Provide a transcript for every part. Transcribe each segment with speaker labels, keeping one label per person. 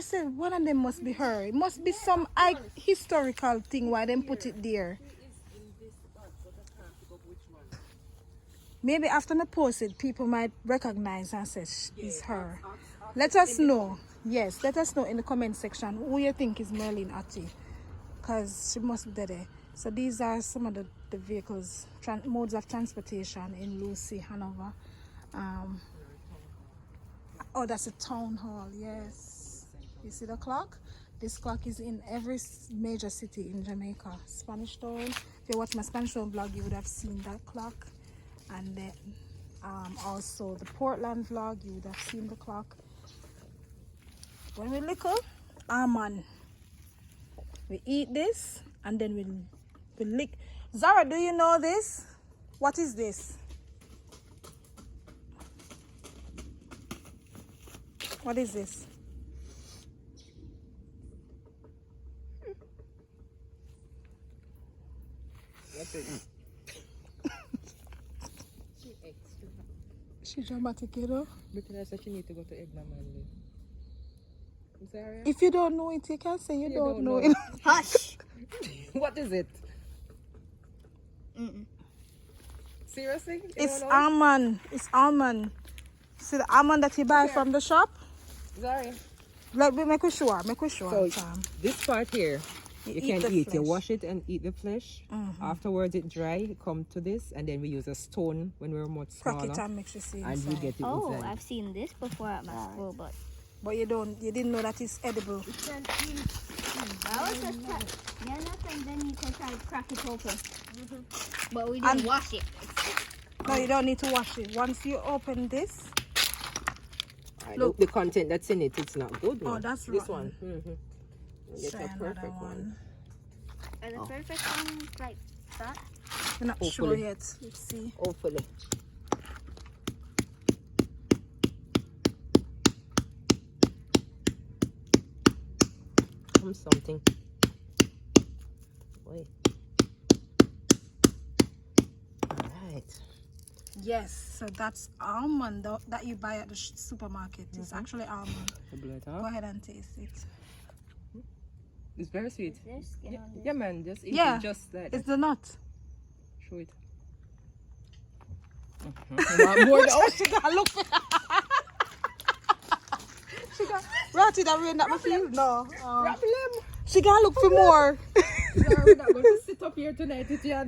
Speaker 1: Zara said one of them must be her. It must be some historical thing why them put it there. Maybe after I post it, people might recognize and say it's her. Let us know. Yes, let us know in the comment section who you think is Merlin Ati. Because she must be there. So these are some of the vehicles, modes of transportation in Lucy, Hanover. Oh, that's a town hall, yes. You see the clock? This clock is in every major city in Jamaica. Spanish Town. If you watch my Spanish Town vlog, you would have seen that clock. And then also the Portland vlog, you would have seen the clock. When we little, almond. We eat this and then we lick. Zara, do you know this? What is this? What is this?
Speaker 2: What's it?
Speaker 1: She dramatic, you know?
Speaker 2: Because I said she need to go to Egna Manley.
Speaker 1: If you don't know it, you can say you don't know it.
Speaker 3: Hush!
Speaker 2: What is it? Seriously?
Speaker 1: It's almond. It's almond. See the almond that you buy from the shop?
Speaker 2: Sorry.
Speaker 1: Like, make we sure. Make we sure.
Speaker 2: So this part here, you can eat. You wash it and eat the flesh. Afterwards, it dry. Come to this, and then we use a stone when we're much smaller.
Speaker 1: Crack it and mix it
Speaker 2: and we get it inside.
Speaker 3: I've seen this before at my school, but
Speaker 1: you didn't know that it's edible.
Speaker 3: I was just and then you can try to crack it open. But we didn't wash it.
Speaker 1: No, you don't need to wash it. Once you open this,
Speaker 2: look, the content that's in it, it's not good.
Speaker 1: Oh, that's
Speaker 2: this
Speaker 1: rotten.
Speaker 2: one. It's a perfect one.
Speaker 3: Are the perfect ones like that?
Speaker 1: We're not sure yet. Let's see.
Speaker 2: Hopefully. Something. Wait. Alright.
Speaker 1: Yes, so that's almond that you buy at the supermarket. It's actually almond. Go ahead and taste it.
Speaker 2: It's very sweet. Yeah, man, just eat
Speaker 1: Yeah,
Speaker 2: it just like
Speaker 1: it's the nut.
Speaker 2: Show it. More now.
Speaker 1: She got look. She got Ratty that rain that my feel. No.
Speaker 2: Problem.
Speaker 1: She got look for more.
Speaker 2: We're not going to sit up here tonight with you.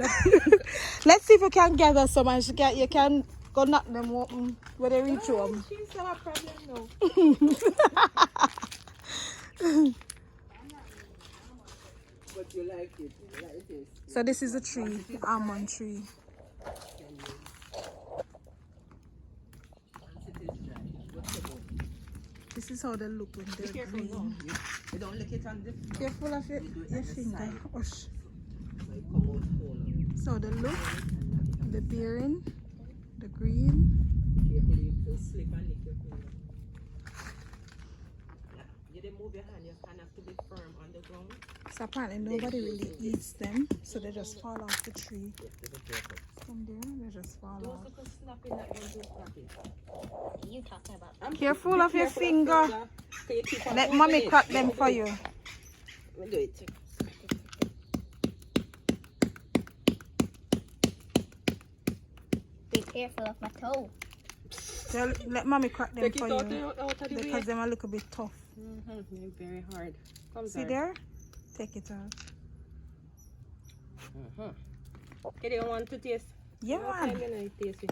Speaker 1: Let's see if we can gather some and you can go knock them open when they reach home.
Speaker 2: She's not a problem now. But you like it. You like it.
Speaker 1: So this is a tree, the almond tree. This is how they look when they're green.
Speaker 2: You don't lick it on the
Speaker 1: Careful of your finger. Hush.
Speaker 2: Carefully,
Speaker 1: So the look, the bearing, the green.
Speaker 2: you slip and lick your finger. You didn't move your hand, your hand have to be firm on the ground.
Speaker 1: So apparently nobody really eats them, so they just fall off the tree. From there, they just fall off.
Speaker 3: What are you talking about?
Speaker 1: Careful of your finger. Let mommy crack them for you.
Speaker 2: We'll do it.
Speaker 3: Be careful of my toe.
Speaker 1: Let mommy crack them
Speaker 2: Take
Speaker 1: for
Speaker 2: it out,
Speaker 1: you.
Speaker 2: out of the way.
Speaker 1: Because them are a little bit tough.
Speaker 2: They're very hard. Come
Speaker 1: See there? Take it out.
Speaker 2: Okay, do you want to taste?
Speaker 1: Yeah, man.
Speaker 2: Taste it.